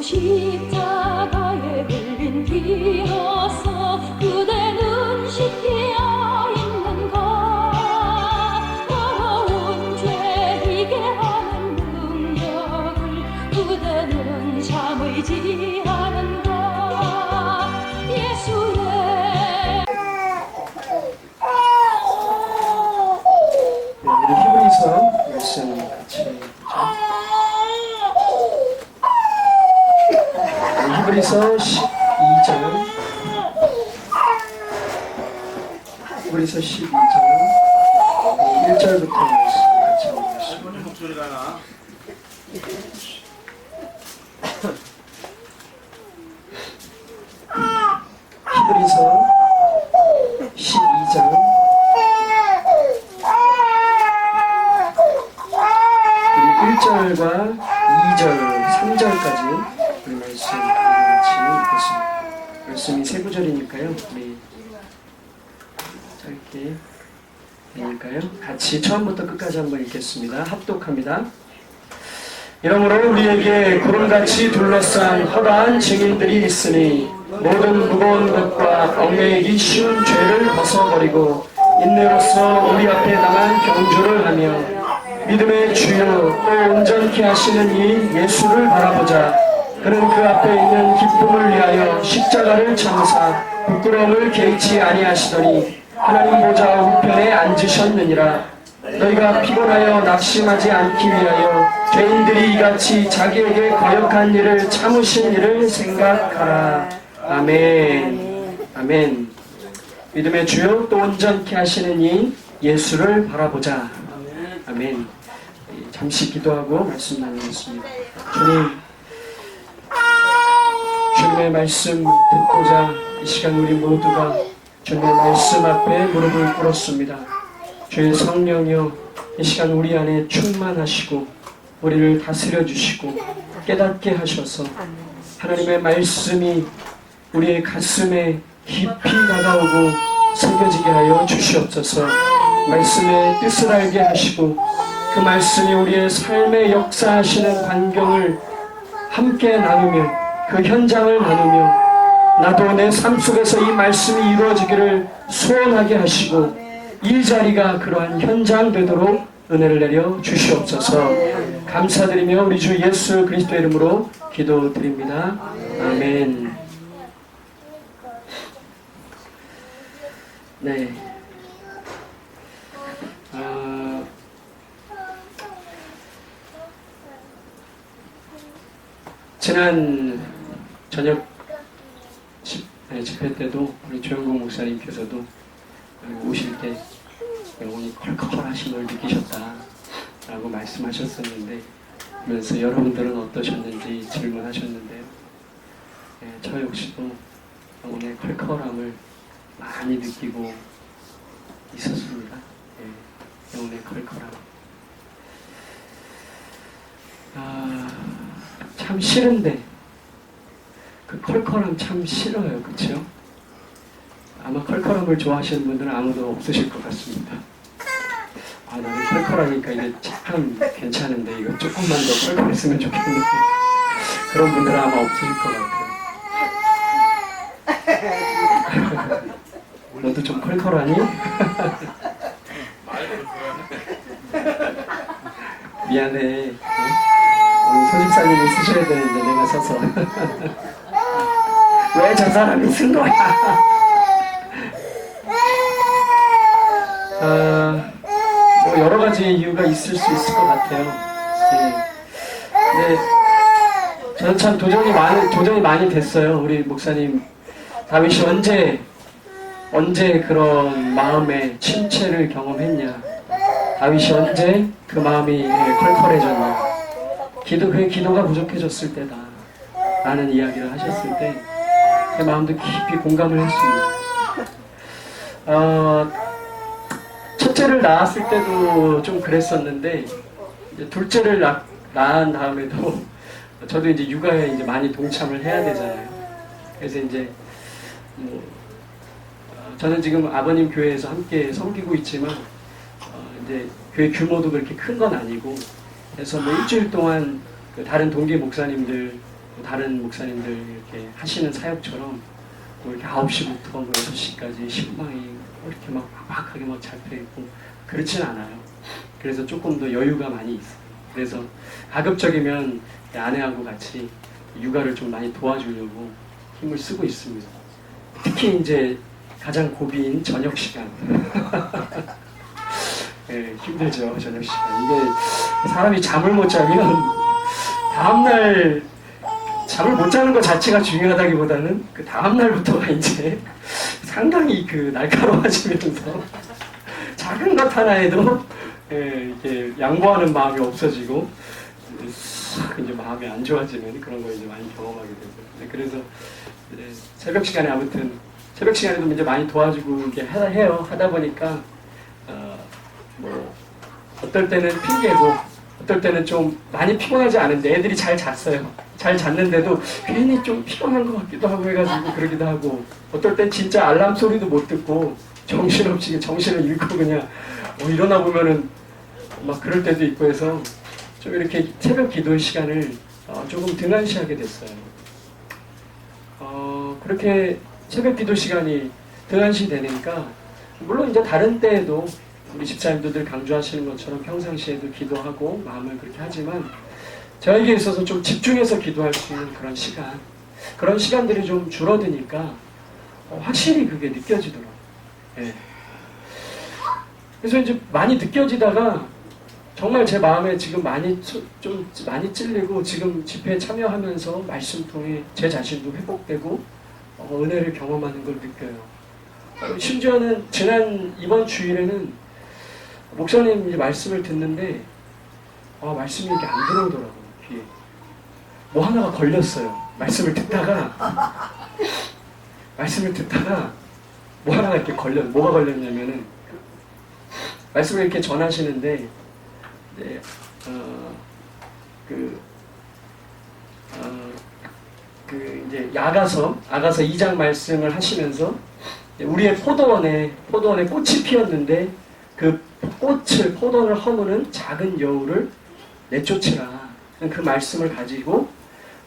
십자가에 걸린 길어서 그대는 십기어 있는가. 더러운 죄 이게 하는 능력을 그대는 참 의지하는가. 예수의 우리 히브리서 말씀 같이 보죠. 히브리서 12장 히브리서 12장 1절부터 말씀 같이 보겠습니다. 목소리가 나. 히브리서 12장 1절과 2절, 3절까지 우리 말씀 같이 읽겠습니다. 말씀이 세 구절이니까요. 우리 짧게 되니까요. 같이 처음부터 끝까지 한번 읽겠습니다. 합독합니다. 이러므로 우리에게 구름같이 둘러싼 허다한 증인들이 있으니 모든 무거운 것과 얽매이기 쉬운 죄를 벗어버리고 인내로서 우리 앞에 나간 경주를 하며 믿음의 주요 또 온전케 하시는 이 예수를 바라보자. 그는 그 앞에 있는 기쁨을 위하여 십자가를 참으사 부끄러움을 개의치 아니하시더니 하나님 보좌 우편에 앉으셨느니라. 너희가 피곤하여 낙심하지 않기 위하여 죄인들이 이같이 자기에게 거역한 일을 참으신 일을 생각하라. 아멘. 아멘. 믿음의 주요 또 온전케 하시는 이 예수를 바라보자. 아멘. 잠시 기도하고 말씀 나누겠습니다. 주님의 말씀 듣고자 이 시간 우리 모두가 주님의 말씀 앞에 무릎을 꿇었습니다. 주의 성령이여 이 시간 우리 안에 충만하시고 우리를 다스려 주시고 깨닫게 하셔서 하나님의 말씀이 우리의 가슴에 깊이 다가오고 새겨지게 하여 주시옵소서. 말씀의 뜻을 알게 하시고 그 말씀이 우리의 삶에 역사하시는 반경을 함께 나누며 그 현장을 나누며 나도 내 삶 속에서 이 말씀이 이루어지기를 소원하게 하시고 이 자리가 그러한 현장 되도록 은혜를 내려 주시옵소서. 감사드리며 우리 주 예수 그리스도의 이름으로 기도드립니다. 아멘. 네. 지난 저녁 집회 때도 우리 조영국 목사님께서도 오실 때 영혼이 컬컬하신 걸 느끼셨다라고 말씀하셨었는데, 그러면서 여러분들은 어떠셨는지 질문하셨는데요. 저 역시도 영혼의 컬컬함을 많이 느끼고 있었습니다. 영혼의 컬컬함. 참 싫은데 그 컬컬함 참 싫어요. 그렇죠? 아마 컬컬함을 좋아하시는 분들은 아무도 없으실 것 같습니다. 나는 컬컬하니까 이게 참 괜찮은데 이거 조금만 더 컬컬했으면 좋겠는데 그런 분들은 아마 없으실 것 같아요. 너도 좀 컬컬하니? 미안해. 오늘 소집사님이 쓰셔야 되는데 내가 서서 왜 저 사람이 쓴 거야? 뭐 여러 가지 이유가 있을 수 있을 것 같아요. 네. 저는 참 도전이 많이 됐어요. 우리 목사님 다윗이 언제 그런 마음의 침체를 경험했냐? 다윗이 언제 그 마음이 컬컬해졌냐? 그의 기도가 부족해졌을 때다 라는 이야기를 하셨을 때 제 마음도 깊이 공감을 했습니다. 첫째를 낳았을 때도 좀 그랬었는데 이제 둘째를 낳은 다음에도 저도 이제 육아에 이제 많이 동참을 해야 되잖아요. 그래서 이제 저는 지금 아버님 교회에서 함께 섬기고 있지만 이제 교회 규모도 그렇게 큰 건 아니고, 그래서 뭐 일주일 동안 그 다른 동기 목사님들 다른 목사님들 이렇게 하시는 사역처럼 뭐 이렇게 9시부터 뭐 6시까지 신방이 이렇게 막 막하게 막 잡혀있고 그렇진 않아요. 그래서 조금 더 여유가 많이 있어요. 그래서 가급적이면 아내하고 같이 육아를 좀 많이 도와주려고 힘을 쓰고 있습니다. 특히 이제 가장 고비인 저녁 시간. 네, 힘들죠, 저녁 시간. 이게 사람이 잠을 못 자면 다음날 잠을 못 자는 것 자체가 중요하다기보다는 그 다음날부터가 이제 상당히 그 날카로워지면서 작은 것 하나에도 이렇게 양보하는 마음이 없어지고 이제 마음이 안 좋아지는 그런 걸 이제 많이 경험하게 되고. 그래서 새벽 시간에 아무튼 새벽 시간에도 이제 많이 도와주고 이렇게 해요. 하다 보니까 뭐 어떨 때는 핑계고 어떨 때는 좀 많이 피곤하지 않은데 애들이 잘 잤어요. 잘 잤는데도 괜히 좀 피곤한 것 같기도 하고 해가지고 그러기도 하고 어떨 땐 진짜 알람 소리도 못 듣고 정신없이 정신을 잃고 그냥 일어나 보면은 막 그럴 때도 있고 해서 좀 이렇게 새벽 기도 시간을 조금 등한시하게 됐어요. 그렇게 새벽 기도 시간이 등한시 되니까 물론 이제 다른 때에도 우리 집사님들 강조하시는 것처럼 평상시에도 기도하고 마음을 그렇게 하지만 저에게 있어서 좀 집중해서 기도할 수 있는 그런 시간들이 좀 줄어드니까 확실히 그게 느껴지더라고요. 예. 그래서 이제 많이 느껴지다가 정말 제 마음에 지금 좀 많이 찔리고 지금 집회에 참여하면서 말씀 통해 제 자신도 회복되고 은혜를 경험하는 걸 느껴요. 심지어는 이번 주일에는 목사님 이제 말씀을 듣는데 말씀이 이렇게 안 들어오더라고요. 귀에 뭐 하나가 걸렸어요. 말씀을 듣다가 뭐 하나가 이렇게 뭐가 걸렸냐면은 말씀을 이렇게 전하시는데 이제 아가서 2장 말씀을 하시면서 우리의 포도원에 꽃이 피었는데 그 포도원을 허무는 작은 여우를 내쫓으라. 그 말씀을 가지고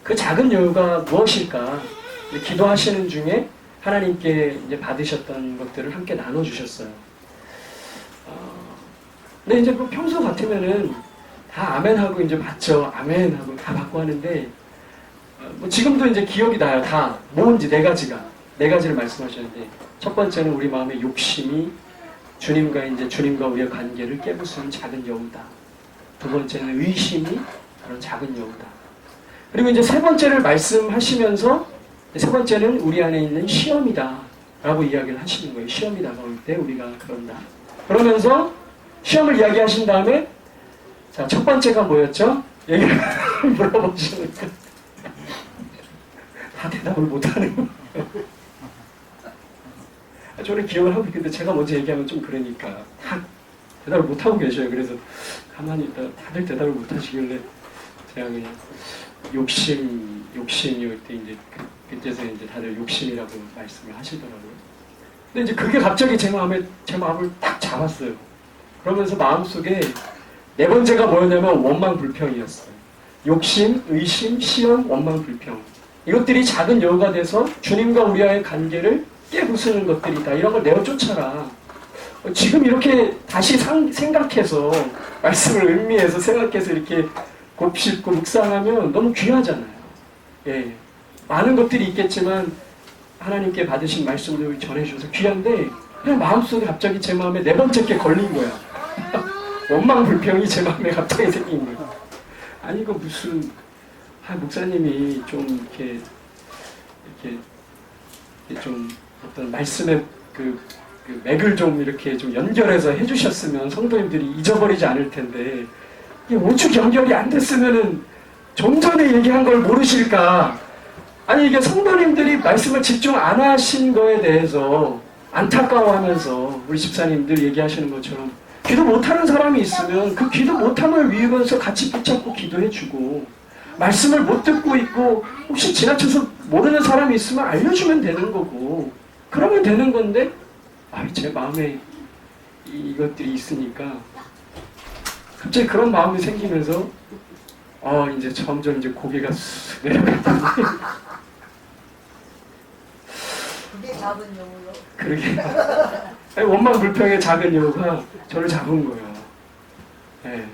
그 작은 여우가 무엇일까 기도하시는 중에 하나님께 이제 받으셨던 것들을 함께 나눠주셨어요. 근데 이제 뭐 평소 같으면은 다 아멘하고 이제 받죠. 아멘하고 다 받고 하는데 뭐 지금도 이제 기억이 나요. 다 뭔지 네 가지를 말씀하셨는데 첫 번째는 우리 마음의 욕심이 주님과 우리의 관계를 깨부수는 작은 여우다. 두 번째는 의심이 그런 작은 여우다. 그리고 이제 세 번째를 말씀하시면서 세 번째는 우리 안에 있는 시험이다 라고 이야기를 하시는 거예요. 시험이 다가올 때 우리가 그런다. 그러면서 시험을 이야기하신 다음에 자, 첫 번째가 뭐였죠? 얘기를 물어보시니까 다 대답을 못하는 거예요. 저는 기억을 하고 있는데 제가 먼저 얘기하면 좀 그러니까 다 대답을 못하고 계셔요. 그래서 가만히 있다가 다들 대답을 못하시길래 제가 그냥 욕심이 올 때 이제 그때서 이제 다들 욕심이라고 말씀을 하시더라고요. 근데 이제 그게 갑자기 제 마음을 딱 잡았어요. 그러면서 마음속에 네 번째가 뭐였냐면 원망불평이었어요. 욕심, 의심, 시험, 원망불평. 이것들이 작은 여우가 돼서 주님과 우리와의 관계를 깨부수는 것들이다. 이런 걸 내어쫓아라. 지금 이렇게 다시 생각해서 말씀을 음미해서 생각해서 이렇게 곱씹고 묵상하면 너무 귀하잖아요. 예, 많은 것들이 있겠지만 하나님께 받으신 말씀을 전해주셔서 귀한데 그냥 마음속에 갑자기 제 마음에 네 번째 게 걸린 거야. 원망불평이 제 마음에 갑자기 생긴 거야. 아니 이거 무슨 목사님이 좀 이렇게 좀 어떤 말씀의 그 맥을 좀 이렇게 좀 연결해서 해주셨으면 성도님들이 잊어버리지 않을 텐데 이게 오죽 연결이 안 됐으면은 좀 전에 얘기한 걸 모르실까? 아니 이게 성도님들이 말씀을 집중 안 하신 거에 대해서 안타까워하면서 우리 집사님들 얘기하시는 것처럼 기도 못하는 사람이 있으면 그 기도 못함을 위해서 같이 붙잡고 기도해주고 말씀을 못 듣고 있고 혹시 지나쳐서 모르는 사람이 있으면 알려주면 되는 거고 그러면 되는 건데 제 마음에 이것들이 있으니까 갑자기 그런 마음이 생기면서 이제 점점 이제 고개가 쑥 내려가더니 그게 작은 용으로. 그러게 아니, 원망 불평의 작은 여우가 저를 잡은 거예요. 예.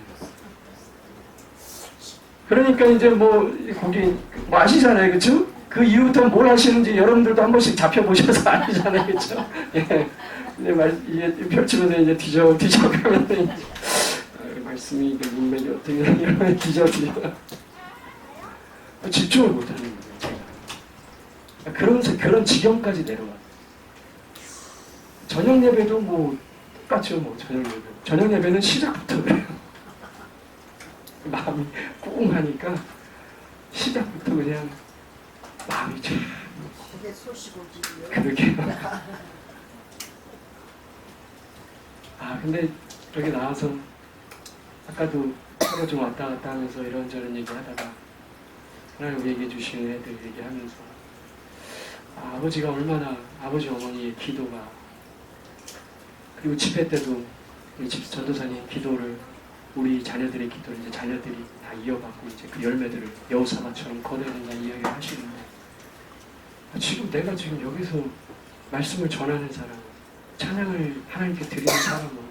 그러니까 이제 뭐 고기 뭐 아시잖아요, 그렇죠? 그 이후부터 뭘 하시는지 여러분들도 한 번씩 잡혀보셔서 아시잖아요, 그렇죠? 예. 근데 이게 펼치면서 이제 뒤져 가면 이제 말씀이 이게 문맥이 어떻게 이러면 뒤져 집중을 못하는 거예요, 제가. 그런 지경까지 내려와. 저녁 예배도 뭐 똑같죠, 뭐 저녁 예배는 시작부터 그래요. 마음이 꽁하니까 시작부터 그냥 마음이 좀 그게 소시고지요. 그렇게. 근데 여기 나와서 아까도 서로 좀 왔다 갔다 하면서 이런저런 얘기하다가 하나님 우리에게 주신 애들 얘기하면서 아버지가 얼마나 아버지 어머니의 기도가 그리고 집회 때도 우리 집 전도사님 기도를 우리 자녀들의 기도를 이제 자녀들이 다 이어받고 이제 그 열매들을 여우사마처럼 거둬낸다는 이야기를 하시는데 지금 내가 지금 여기서 말씀을 전하는 사람, 찬양을 하나님께 드리는 사람은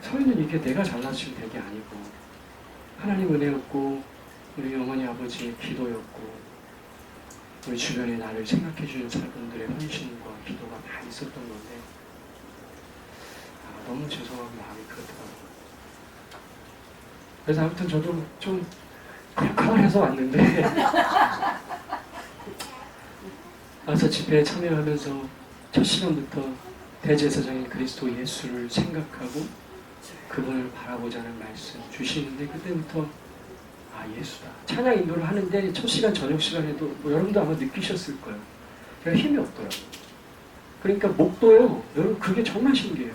서인은 이게 내가 잘나지면 될 게 아니고 하나님 은혜였고 우리 어머니 아버지의 기도였고 우리 주변에 나를 생각해 주는 사람들의 헌신과 기도가 다 있었던 건데 너무 죄송한 마음이 그렇더라고요. 그래서 아무튼 저도 좀 컬컬해서 왔는데 와서 집회에 참여하면서 첫 시간부터 대제사장인 그리스도 예수를 생각하고 그분을 바라보자는 말씀 주시는데 그때부터 예수다. 찬양 인도를 하는데 첫 시간 저녁 시간에도 뭐 여러분도 아마 느끼셨을 거예요. 제가 힘이 없더라고요. 그러니까 목도요. 여러분 그게 정말 신기해요.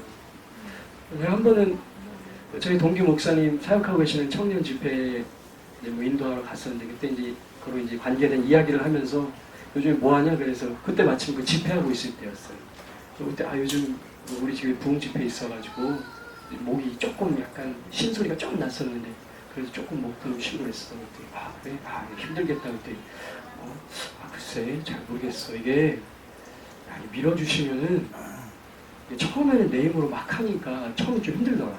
제가 한 번은 저희 동기 목사님 사역하고 계시는 청년 집회에 이제 뭐 인도하러 갔었는데 그때 이제 그로 이제 관계된 이야기를 하면서 요즘에 뭐 하냐 그래서 그때 마침 그 집회하고 있을 때였어요. 그때 요즘 우리 집에 부흥 집회 있어가지고 목이 조금 약간 신소리가 조금 났었는데 그래서 조금 목도 쉬고 했어. 그래? 힘들겠다 그랬더니 글쎄 잘 모르겠어. 이게 밀어주시면은 처음에는 내 힘으로 막 하니까 처음에 좀 힘들어.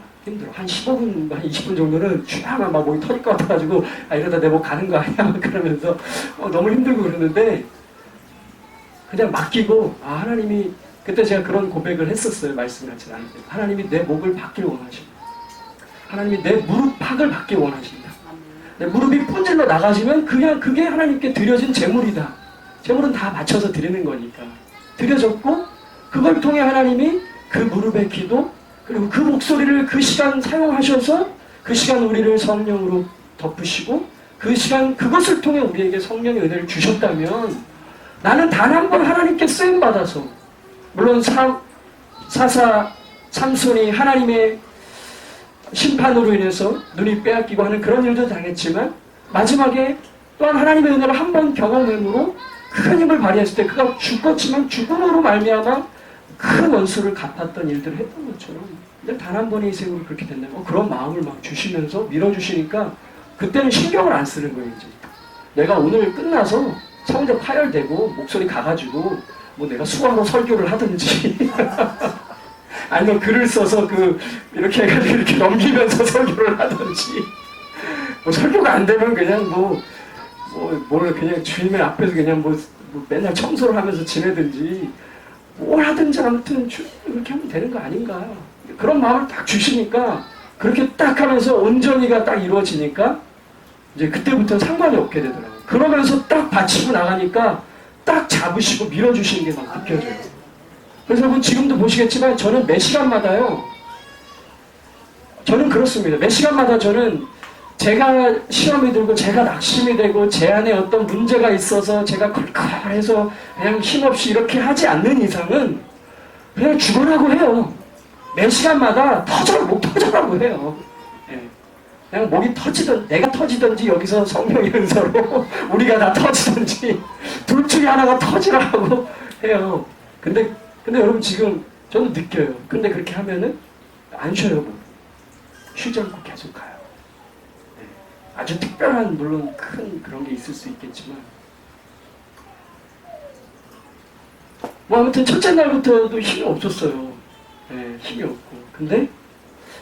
한 15분, 한 20분 정도는 쥐야만 막 목이 터질 것 같아가지고 이러다 내 목 가는 거 아니야? 그러면서 너무 힘들고 그러는데 그냥 맡기고 하나님이 그때 제가 그런 고백을 했었어요. 말씀을 같이 나눌 때 하나님이 내 목을 받길 원하십니다. 하나님이 내 무릎팍을 받길 원하십니다. 내 무릎이 분질러 나가지면 그냥 그게 하나님께 드려진 제물이다. 제물은 다 맞춰서 드리는 거니까 드려졌고 그걸 통해 하나님이 그 무릎의 기도 그리고 그 목소리를 그 시간 사용하셔서 그 시간 우리를 성령으로 덮으시고 그 시간 그것을 통해 우리에게 성령의 은혜를 주셨다면 나는 단 한 번 하나님께 쓰임받아서 물론 사사 삼손이 하나님의 심판으로 인해서 눈이 빼앗기고 하는 그런 일도 당했지만 마지막에 또한 하나님의 은혜를 한 번 경험함으로 큰 힘을 발휘했을 때 그가 죽었지만 죽음으로 말미암아 큰 원수를 갚았던 일들을 했던 것처럼 단 한 번의 인생으로 그렇게 된다면 그런 마음을 막 주시면서 밀어주시니까 그때는 신경을 안 쓰는 거예요. 이제 내가 오늘 끝나서 성적 파열되고 목소리 가가지고 뭐 내가 수화로 설교를 하든지 아니면 글을 써서 이렇게 해가지고 이렇게 넘기면서 설교를 하든지 뭐 설교가 안 되면 그냥 뭘 그냥 주님의 앞에서 그냥 뭐 맨날 청소를 하면서 지내든지 뭘 하든지 아무튼 그렇게 하면 되는 거 아닌가. 그런 마음을 딱 주시니까 그렇게 딱 하면서 온전히가 딱 이루어지니까 이제 그때부터 상관이 없게 되더라고요. 그러면서 딱 바치고 나가니까 딱 잡으시고 밀어주시는 게 막 느껴져요. 그래서 여러분 지금도 보시겠지만 저는 매 시간마다요. 저는 그렇습니다. 매 시간마다 저는 제가 시험이 들고 제가 낙심이 되고 제 안에 어떤 문제가 있어서 제가 컬컬해서 그냥 힘없이 이렇게 하지 않는 이상은 그냥 죽으라고 해요. 매 시간마다 목 터져라고 해요. 예. 그냥 목이 내가 터지든지 여기서 성령의 은사로 우리가 다 터지든지 둘 중에 하나가 터지라고 해요. 근데 여러분 지금 저는 느껴요. 근데 그렇게 하면은 안 쉬어요. 쉬지 않고 계속 가요. 아주 특별한 물론 큰 그런 게 있을 수 있겠지만 뭐 아무튼 첫째 날부터도 힘이 없었어요. 네, 힘이 없고 근데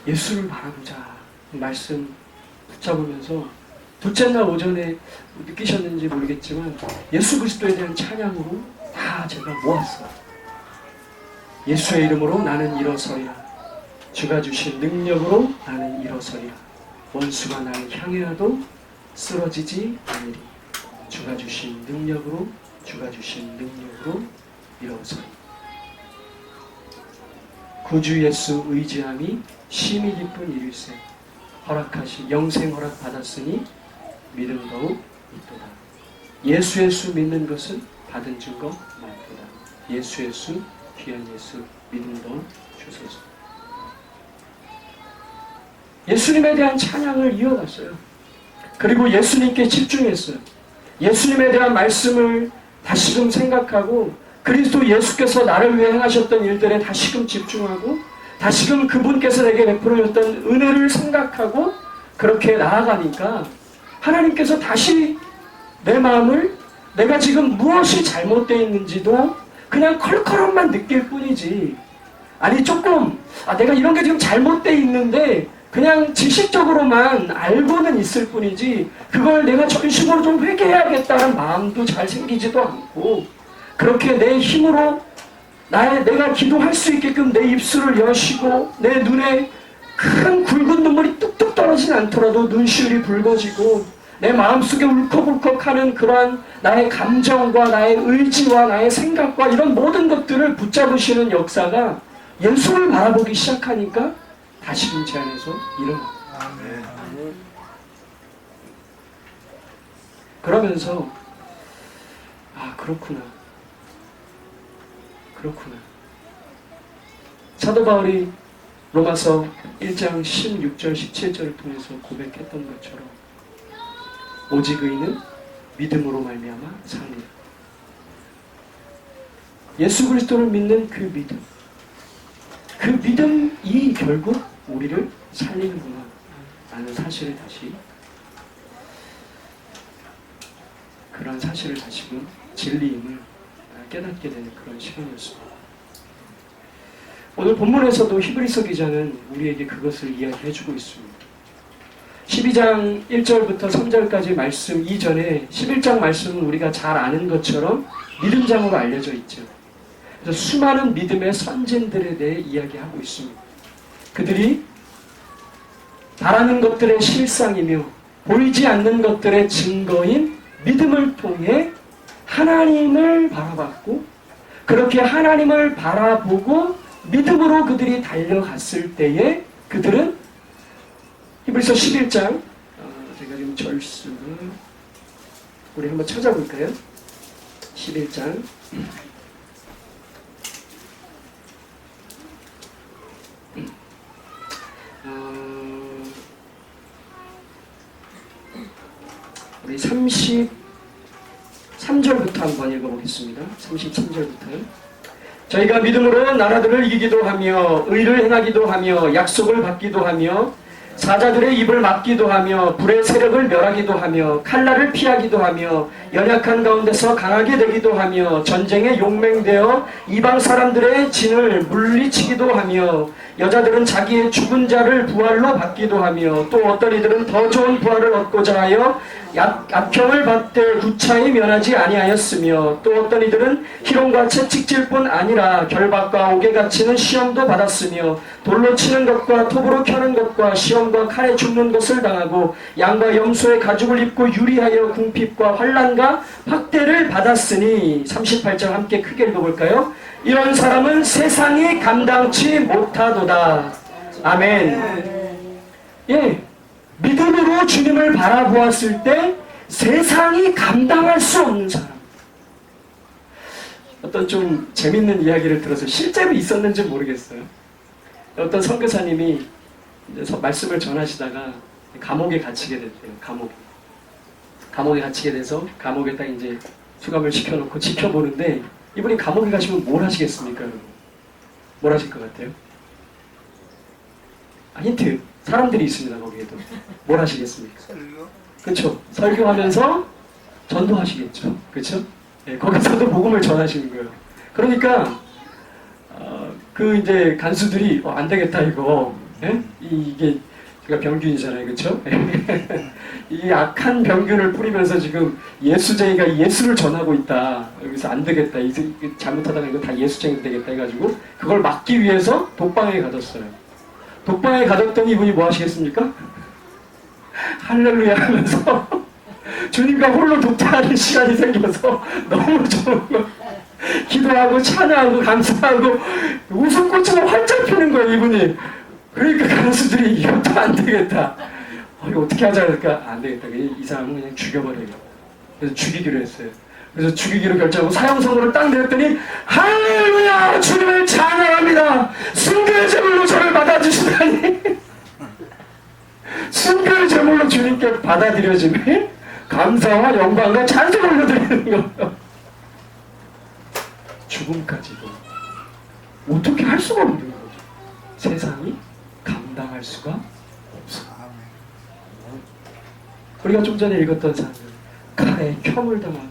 예수를 바라보자 말씀 붙잡으면서 둘째 날 오전에 느끼셨는지 모르겠지만 예수 그리스도에 대한 찬양으로 다 제가 모았어요. 예수의 이름으로 나는 일어서리라. 주가 주신 능력으로 나는 일어서리라. 원수가 나를 향해와도 쓰러지지 않으리. 주가 주신 능력으로 주가 주신 능력으로 일어서리. 구주 예수 의지함이 심히 기쁜 일일세. 허락하시 영생 허락 받았으니 믿음 더욱 있도다. 예수의 수 믿는 것은 받은 증거 많도다. 예수의 수 귀한 예수 믿음 더욱 주소서. 예수님에 대한 찬양을 이어갔어요. 그리고 예수님께 집중했어요. 예수님에 대한 말씀을 다시금 생각하고 그리스도 예수께서 나를 위해 행하셨던 일들에 다시금 집중하고 다시금 그분께서 내게 베풀어줬던 은혜를 생각하고 그렇게 나아가니까 하나님께서 다시 내 마음을 내가 지금 무엇이 잘못되어 있는지도 그냥 컬컬함만 느낄 뿐이지 아니 조금 내가 이런 게 지금 잘못되어 있는데 그냥 지식적으로만 알고는 있을 뿐이지 그걸 내가 전심으로 좀 회개해야겠다는 마음도 잘 생기지도 않고 그렇게 내 힘으로 내가 기도할 수 있게끔 내 입술을 여시고 내 눈에 큰 굵은 눈물이 뚝뚝 떨어지지 않더라도 눈시울이 붉어지고 내 마음속에 울컥울컥하는 그러한 나의 감정과 나의 의지와 나의 생각과 이런 모든 것들을 붙잡으시는 역사가 예수를 바라보기 시작하니까 다시금 제 안에서 일어납니다. 그러면서 그렇구나. 사도 바울이 로마서 1장 16절 17절을 통해서 고백했던 것처럼 오직 의인은 믿음으로 말미암아 사느니라. 예수 그리스도를 믿는 그 믿음이 결국 우리를 살리는구나 라는 사실을 그런 사실을 다시금 진리임을 깨닫게 되는 그런 시간이었습니다. 오늘 본문에서도 히브리서 기자는 우리에게 그것을 이야기해주고 있습니다. 12장 1절부터 3절까지 말씀 이전에 11장 말씀은 우리가 잘 아는 것처럼 믿음장으로 알려져 있죠. 그래서 수많은 믿음의 선진들에 대해 이야기하고 있습니다. 그들이 바라는 것들의 실상이며 보이지 않는 것들의 증거인 믿음을 통해 하나님을 바라봤고 그렇게 하나님을 바라보고 믿음으로 그들이 달려갔을 때에 그들은 히브리서 11장 제가 지금 절수를 우리 한번 찾아볼까요? 11장 우리 33절부터 한번 읽어보겠습니다. 33절부터 저희가 믿음으로 나라들을 이기기도 하며 의를 행하기도 하며 약속을 받기도 하며 사자들의 입을 막기도 하며 불의 세력을 멸하기도 하며 칼날을 피하기도 하며 연약한 가운데서 강하게 되기도 하며 전쟁에 용맹되어 이방 사람들의 진을 물리치기도 하며 여자들은 자기의 죽은 자를 부활로 받기도 하며 또 어떤 이들은 더 좋은 부활을 얻고자 하여 악형을 받되 구차히 면하지 아니하였으며 또 어떤 이들은 희롱과 채찍질 뿐 아니라 결박과 옥에 갇히는 시험도 받았으며 돌로 치는 것과 톱으로 켜는 것과 시험과 칼에 죽는 것을 당하고 양과 염소의 가죽을 입고 유리하여 궁핍과 환난과 학대를 받았으니 38절 함께 크게 읽어볼까요? 이런 사람은 세상이 감당치 못하도다. 아멘. 예, 믿음으로 주님을 바라보았을 때 세상이 감당할 수 없는 사람. 어떤 좀 재밌는 이야기를 들어서 실제로 있었는지 모르겠어요. 어떤 선교사님이 이제 말씀을 전하시다가 감옥에 갇히게 됐대요. 감옥에 갇히게 돼서 감옥에 딱 이제 수감을 시켜놓고 지켜보는데 이분이 감옥에 가시면 뭘 하시겠습니까? 여러분? 뭘 하실 것 같아요? 힌트. 사람들이 있습니다. 거기에도. 뭘 하시겠습니까? 그렇죠? 설교하면서 전도하시겠죠. 그렇죠? 예, 거기서도 복음을 전하시는 거예요. 그러니까 그 이제 간수들이 안 되겠다 이거. 예? 이게 제가 병균이잖아요, 그렇죠? 이 악한 병균을 뿌리면서 지금 예수쟁이가 예수를 전하고 있다. 여기서 안 되겠다. 잘못하다가 이거 다 예수쟁이 되겠다 해가지고 그걸 막기 위해서 독방에 가뒀어요. 독방에 가뒀더니 이분이 뭐 하시겠습니까? 할렐루야 하면서 주님과 홀로 독대하는 시간이 생겨서 너무 좋은 거. 기도하고 찬양하고 감사하고 웃음꽃으로 활짝 피는 거예요, 이분이. 그러니까 간수들이 이것도 안 되겠다. 이거 어떻게 하자 그러니까 안 되겠다. 이 사람은 그냥 죽여버려요. 그래서 죽이기로 했어요. 그래서 죽이기로 결정하고 사형선고를 딱 내렸더니 할렐루야 주님을 찬양합니다. 순교의 제물로 저를 받아주시다니. 순교의 제물로 주님께 받아들여짐에 감사와 영광과 찬송을 올려드리는 거예요. 죽음까지도 어떻게 할 수가 없는 거죠. 세상이 감당할 수가 없어. 우리가 좀 전에 읽었던 사람들 칼에 켬을 당하고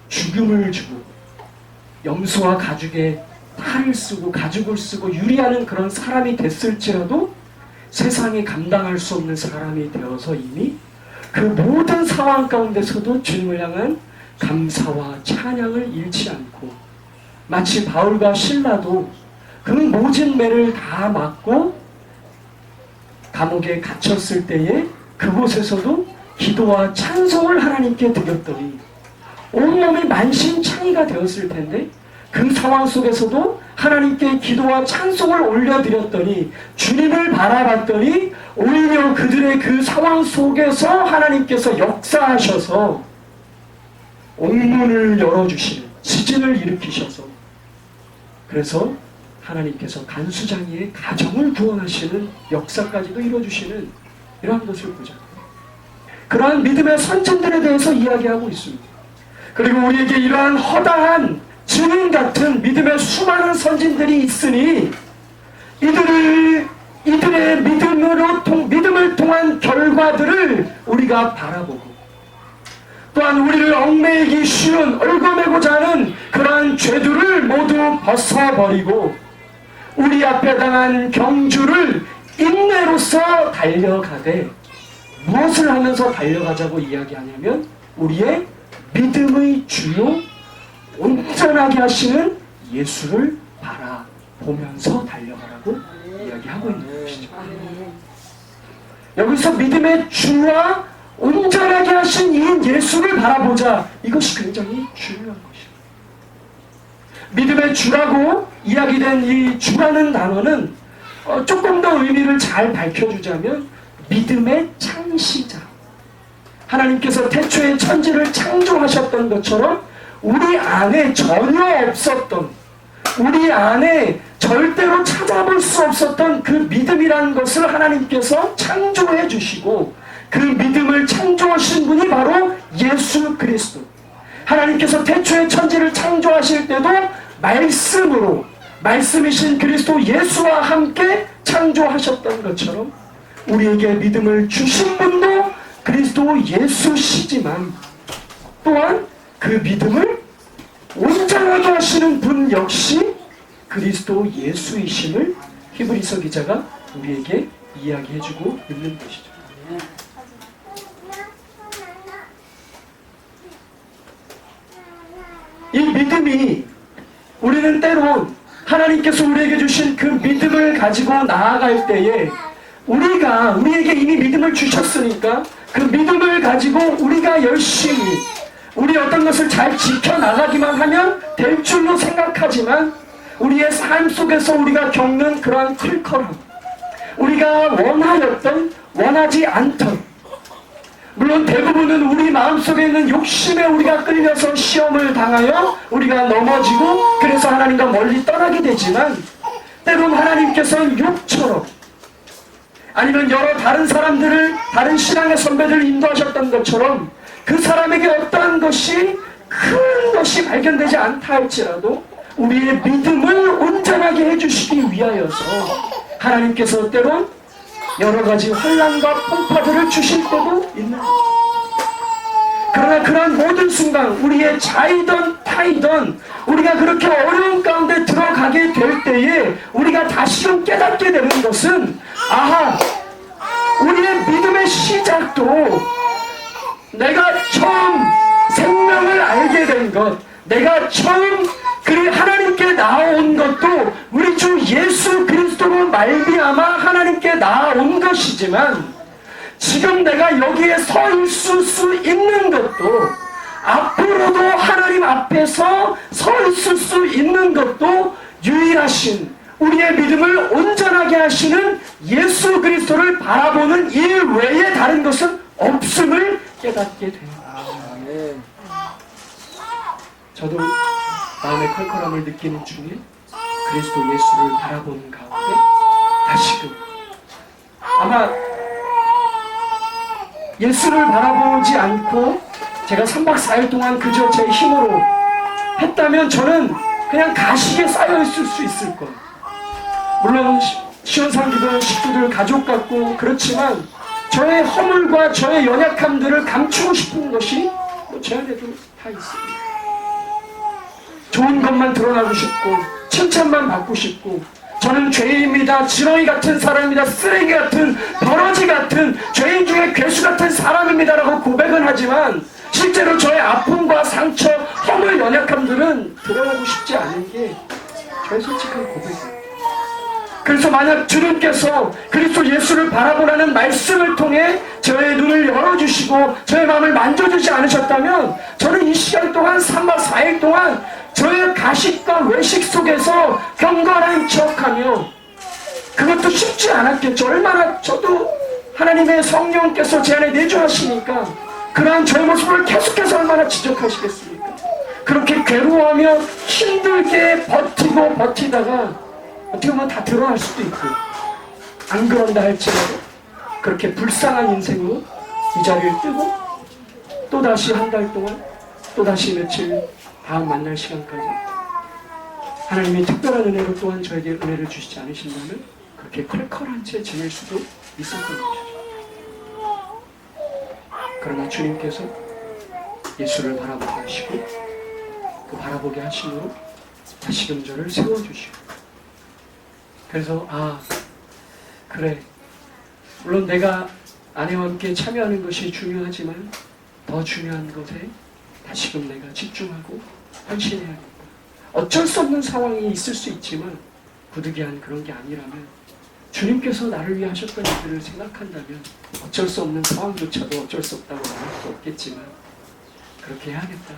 죽음을 주고 염소와 가죽에 탈을 쓰고 가죽을 쓰고 유리하는 그런 사람이 됐을지라도 세상에 감당할 수 없는 사람이 되어서 이미 그 모든 상황 가운데서도 주님을 향한 감사와 찬양을 잃지 않고 마치 바울과 실라도 그 모진 매를 다 맞고 감옥에 갇혔을 때에 그곳에서도 기도와 찬송을 하나님께 드렸더니 온몸이 만신창이가 되었을 텐데 그 상황 속에서도 하나님께 기도와 찬송을 올려드렸더니 주님을 바라봤더니 오히려 그들의 그 상황 속에서 하나님께서 역사하셔서 옥문을 열어주시는 지진을 일으키셔서 그래서 하나님께서 간수장이의 가정을 구원하시는 역사까지도 이루어주시는 이러한 것을 보자. 그러한 믿음의 선천들에 대해서 이야기하고 있습니다. 그리고 우리에게 이러한 허다한 증인 같은 믿음의 수많은 선진들이 있으니 이들의 믿음을 통한 결과들을 우리가 바라보고 또한 우리를 얽매이기 쉬운 얽어매고자 하는 그러한 죄들을 모두 벗어버리고 우리 앞에 당한 경주를 인내로서 달려가되 무엇을 하면서 달려가자고 이야기하냐면 우리의 믿음의 주요 온전하게 하시는 예수를 바라보면서 달려가라고 이야기하고 있는 것이죠. 여기서 믿음의 주와 온전하게 하신 이 예수를 바라보자. 이것이 굉장히 중요한 것이에요. 믿음의 주라고 이야기된 이 주라는 단어는 조금 더 의미를 잘 밝혀주자면 믿음의 창시자. 하나님께서 태초에 천지를 창조하셨던 것처럼 우리 안에 전혀 없었던 우리 안에 절대로 찾아볼 수 없었던 그 믿음이라는 것을 하나님께서 창조해 주시고 그 믿음을 창조하신 분이 바로 예수 그리스도. 하나님께서 태초에 천지를 창조하실 때도 말씀으로 말씀이신 그리스도 예수와 함께 창조하셨던 것처럼 우리에게 믿음을 주신 분도 그리스도 예수시지만 또한 그 믿음을 온전하게 하시는 분 역시 그리스도 예수이심을 히브리서 기자가 우리에게 이야기해주고 있는 것이죠. 이 믿음이 우리는 때론 하나님께서 우리에게 주신 그 믿음을 가지고 나아갈 때에 우리에게 이미 믿음을 주셨으니까 그 믿음을 가지고 우리가 열심히 우리 어떤 것을 잘 지켜나가기만 하면 될 줄로 생각하지만 우리의 삶 속에서 우리가 겪는 그러한 클컬함, 우리가 원하지 않던, 물론 대부분은 우리 마음속에 있는 욕심에 우리가 끌려서 시험을 당하여 우리가 넘어지고 그래서 하나님과 멀리 떠나게 되지만 때론 하나님께서는 욕처럼 아니면 여러 다른 사람들을 다른 신앙의 선배들을 인도하셨던 것처럼 그 사람에게 어떠한 것이 큰 것이 발견되지 않다 할지라도 우리의 믿음을 온전하게 해주시기 위하여서 하나님께서 때론 여러 가지 환난과 풍파들을 주실 때도 있는 거죠. 그러나 그런 모든 순간 우리의 자이던 타이던 우리가 그렇게 어려운 가운데 들어가게 될 때에 우리가 다시금 깨닫게 되는 것은 아하, 우리의 믿음의 시작도 내가 처음 생명을 알게 된 것, 내가 처음 하나님께 나아온 것도 우리 주 예수 그리스도로 말미암아 하나님께 나아온 것이지만 지금 내가 여기에 서 있을 수 있는 것도 앞으로도 하나님 앞에서 서 있을 수 있는 것도 유일하신 우리의 믿음을 온전하게 하시는 예수 그리스도를 바라보는 일 외에 다른 것은 없음을 깨닫게 됩니다. 저도 마음의 컬컬함을 느끼는 중에 그리스도 예수를 바라보는 가운데 다시금 아마 예수를 바라보지 않고 제가 3박 4일 동안 그저 제 힘으로 했다면 저는 그냥 가식에 쌓여있을 수 있을 거예요. 물론 시원상 기도는 식구들 가족 같고 그렇지만 저의 허물과 저의 연약함들을 감추고 싶은 것이 제 안에도 다 있습니다. 좋은 것만 드러나고 싶고 칭찬만 받고 싶고 저는 죄인입니다. 지렁이 같은 사람입니다. 쓰레기 같은 버러지 같은 죄인 중에 괴수 같은 사람입니다 라고 고백은 하지만 실제로 저의 아픔과 상처, 허물, 연약함들은 드러나고 싶지 않은 게 저의 솔직한 고백입니다. 그래서 만약 주님께서 그리스도 예수를 바라보라는 말씀을 통해 저의 눈을 열어주시고 저의 마음을 만져주지 않으셨다면 저는 이 시간 동안 3박 4일 동안 저의 가식과 외식 속에서 경건한 척하며 그것도 쉽지 않았겠죠. 얼마나 저도 하나님의 성령께서 제 안에 내주하시니까 그러한 저의 모습을 계속해서 얼마나 지적하시겠습니까? 그렇게 괴로워하며 힘들게 버티고 버티다가 어떻게 보면 다 드러날 수도 있고 안 그런다 할지라도 그렇게 불쌍한 인생으로 이 자리를 뜨고 또다시 한 달 동안 또다시 며칠 다음 만날 시간까지 하나님의 특별한 은혜로 또한 저에게 은혜를 주시지 않으신다면 그렇게 컬컬한 채 지낼 수도 있었던 것이죠. 그러나 주님께서 예수를 바라보게 하시고 그 바라보게 하심으로 다시금 저를 세워주시고 그래서 그래 물론 내가 아내와 함께 참여하는 것이 중요하지만 더 중요한 것에 다시금 내가 집중하고 헌신해야겠다. 어쩔 수 없는 상황이 있을 수 있지만 부득이한 그런 게 아니라면 주님께서 나를 위해 하셨던 일들을 생각한다면 어쩔 수 없는 상황조차도 어쩔 수 없다고 말할 수 없겠지만 그렇게 해야겠다.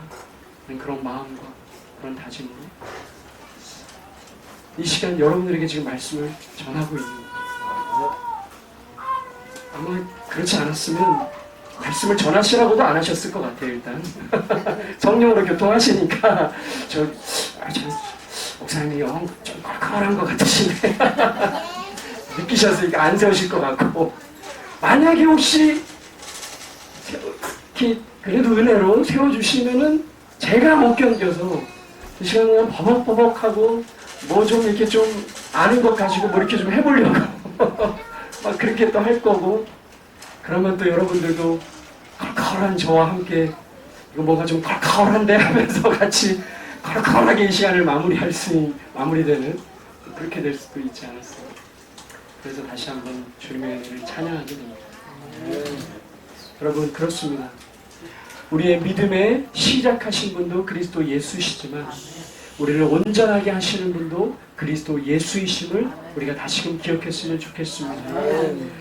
그런 마음과 그런 다짐으로 이 시간 여러분들에게 지금 말씀을 전하고 있는 거예요. 아마 그렇지 않았으면 말씀을 전하시라고도 안 하셨을 것 같아요. 일단 성령으로 교통하시니까 저 목사님이 좀 컬컬한 것 같으시네 느끼셨으니까 안 세우실 것 같고 만약에 혹시 그래도 은혜로 세워주시면은 제가 못 견뎌서 이 시간 그냥 버벅버벅하고 뭐 좀 이렇게 좀 아는 것 가지고 뭐 이렇게 좀 해보려고 막 그렇게 또 할 거고 그러면 또 여러분들도 컬컬한 저와 함께 이거 뭔가 좀 컬컬한데 하면서 같이 컬컬하게 이 시간을 마무리되는 그렇게 될 수도 있지 않았어요. 그래서 다시 한번 주님의 은혜를 찬양하게 됩니다. 여러분 그렇습니다. 우리의 믿음에 시작하신 분도 그리스도 예수시지만 우리를 온전하게 하시는 분도 그리스도 예수이심을 우리가 다시금 기억했으면 좋겠습니다.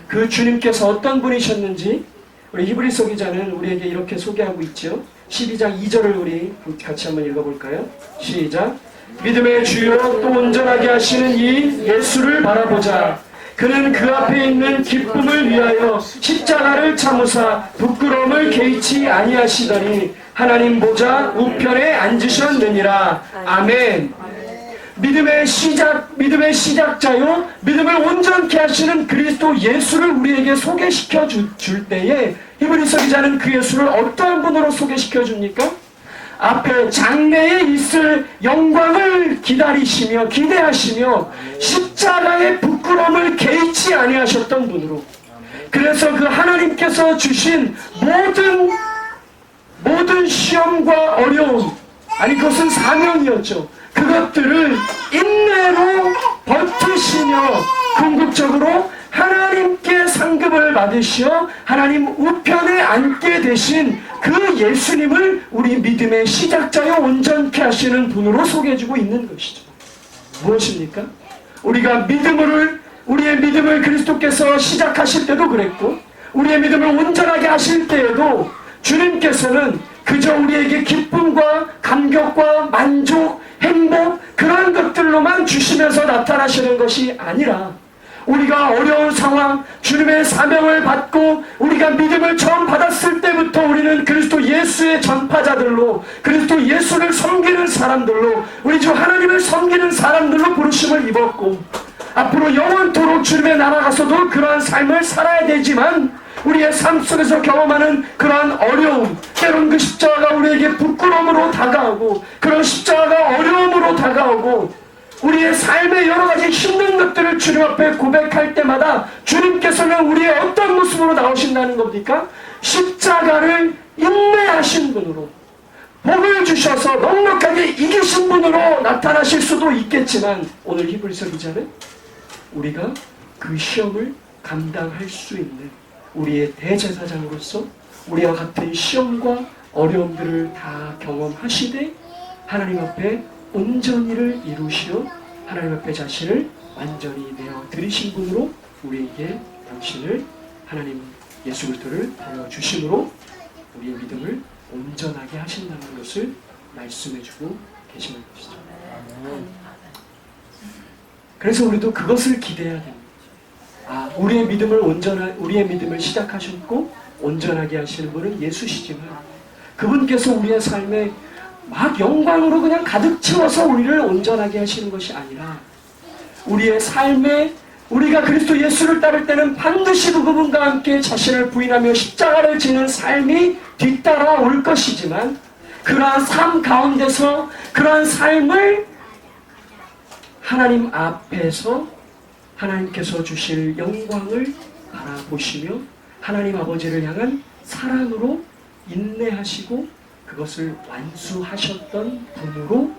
그 주님께서 어떤 분이셨는지 우리 히브리서 기자는 우리에게 이렇게 소개하고 있죠. 12장 2절을 우리 같이 한번 읽어볼까요? 시작. 믿음의 주요 또 온전하게 하시는 이 예수를 바라보자. 그는 그 앞에 있는 기쁨을 위하여 십자가를 참으사 부끄러움을 개의치 아니하시더니 하나님 보좌 우편에 앉으셨느니라. 아멘. 믿음의 시작자요 믿음을 온전케 하시는 그리스도 예수를 우리에게 소개시켜 줄 때에 히브리서 기자는 그 예수를 어떠한 분으로 소개시켜 줍니까? 앞에 장래에 있을 영광을 기다리시며 기대하시며 십자가의 부끄러움을 개의치 아니하셨던 분으로, 그래서 그 하나님께서 주신 모든 시험과 어려움, 아니 그것은 사명이었죠. 그것들을 인내로 버티시며 궁극적으로 하나님께 상급을 받으시어 하나님 우편에 앉게 되신 그 예수님을 우리 믿음의 시작자여 온전케 하시는 분으로 소개해주고 있는 것이죠. 무엇입니까? 우리의 믿음을 그리스도께서 시작하실 때도 그랬고, 우리의 믿음을 온전하게 하실 때에도 주님께서는 그저 우리에게 기쁨과 감격과 만족, 행복, 그런 것들로만 주시면서 나타나시는 것이 아니라, 우리가 어려운 상황, 주님의 사명을 받고 우리가 믿음을 처음 받았을 때부터 우리는 그리스도 예수의 전파자들로, 그리스도 예수를 섬기는 사람들로, 우리 주 하나님을 섬기는 사람들로 부르심을 입었고, 앞으로 영원토록 주님의 나라 가서도 그러한 삶을 살아야 되지만, 우리의 삶 속에서 경험하는 그러한 어려움, 때론 그 십자가가 우리에게 부끄러움으로 다가오고, 그런 십자가가 어려움으로 다가오고, 우리의 삶의 여러 가지 힘든 것들을 주님 앞에 고백할 때마다 주님께서는 우리의 어떤 모습으로 나오신다는 겁니까? 십자가를 인내하신 분으로, 복을 주셔서 넉넉하게 이기신 분으로 나타나실 수도 있겠지만, 오늘 히브리서 기자는 우리가 그 시험을 감당할 수 있는 우리의 대제사장으로서 우리와 같은 시험과 어려움들을 다 경험하시되 하나님 앞에 온전히를 이루시어 하나님 앞에 자신을 완전히 내어 드리신 분으로 우리에게 당신을, 하나님 예수 그리스도를 보여주심으로 우리의 믿음을 온전하게 하신다는 것을 말씀해주고 계시는 것이죠. 그래서 우리도 그것을 기대해야 됩니다. 우리의 믿음을 시작하셨고 온전하게 하시는 분은 예수시지만, 그분께서 우리의 삶에 막 영광으로 그냥 가득 채워서 우리를 온전하게 하시는 것이 아니라, 우리의 삶에 우리가 그리스도 예수를 따를 때는 반드시 그분과 함께 자신을 부인하며 십자가를 지는 삶이 뒤따라올 것이지만, 그러한 삶 가운데서 그러한 삶을 하나님 앞에서 하나님께서 주실 영광을 바라보시며 하나님 아버지를 향한 사랑으로 인내하시고 그것을 완수하셨던 분으로,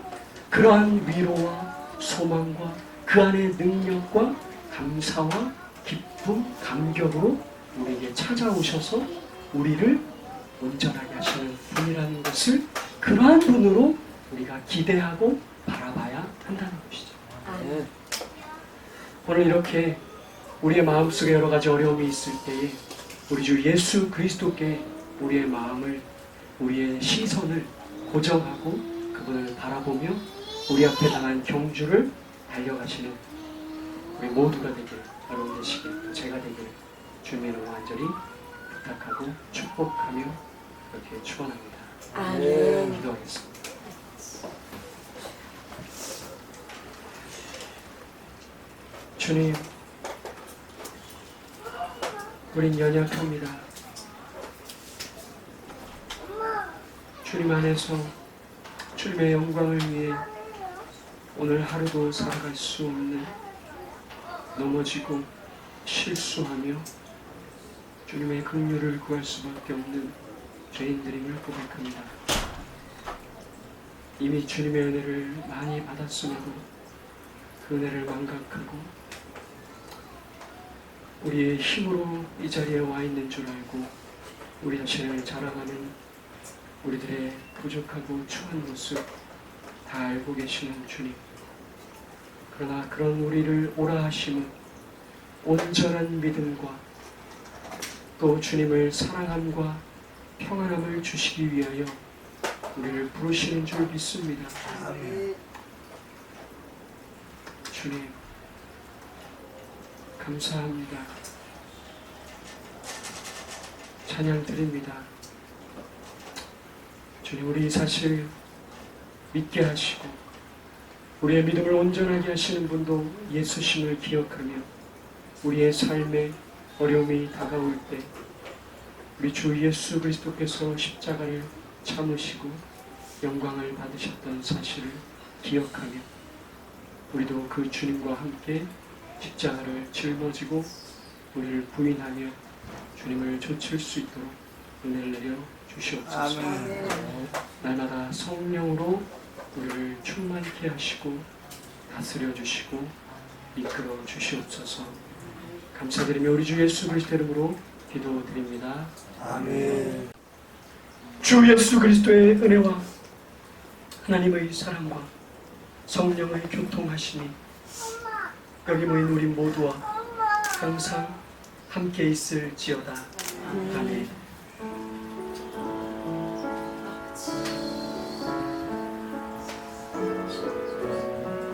그러한 위로와 소망과 그 안의 능력과 감사와 기쁨, 감격으로 우리에게 찾아오셔서 우리를 온전하게 하시는 분이라는 것을, 그러한 분으로 우리가 기대하고 바라봐야 한다는 것이죠. 오늘 이렇게 우리의 마음속에 여러 가지 어려움이 있을 때에 우리 주 예수 그리스도께 우리의 마음을, 우리의 시선을 고정하고 그분을 바라보며 우리 앞에 당한 경주를 달려가시는 우리 모두가 되길, 여러분 되시길, 제가 되길 주님의 이름으로 간절히 부탁하고 축복하며 그렇게 축원합니다. 아멘. 기도하겠습니다. 주님, 우린 연약합니다. 주님 안에서 주님의 영광을 위해 오늘 하루도 살아갈 수 없는, 넘어지고 실수하며 주님의 긍휼을 구할 수밖에 없는 죄인들임을 고백합니다. 이미 주님의 은혜를 많이 받았음에도 그 은혜를 망각하고 우리의 힘으로 이 자리에 와 있는 줄 알고 우리 자신을 자랑하는 우리들의 부족하고 추한 모습 다 알고 계시는 주님, 그러나 그런 우리를 오라 하심은 온전한 믿음과 또 주님을 사랑함과 평안함을 주시기 위하여 우리를 부르시는 줄 믿습니다. 주님, 감사합니다. 찬양 드립니다. 주님, 우리 사실 믿게 하시고 우리의 믿음을 온전하게 하시는 분도 예수심을 기억하며 우리의 삶에 어려움이 다가올 때 우리 주 예수 그리스도께서 십자가를 참으시고 영광을 받으셨던 사실을 기억하며 우리도 그 주님과 함께 십자가를 짊어지고 우리를 부인하며 주님을 좇을 수 있도록 은혜를 내려 주시옵소서. 날마다 성령으로 우리를 충만케 하시고 다스려 주시고 이끌어 주시옵소서. 감사드리며 우리 주 예수 그리스도 이름으로 기도드립니다. 아멘. 주 예수 그리스도의 은혜와 하나님의 사랑과 성령의 교통하심이 여기 모인 우리 모두와 항상 함께 있을지어다. 아멘.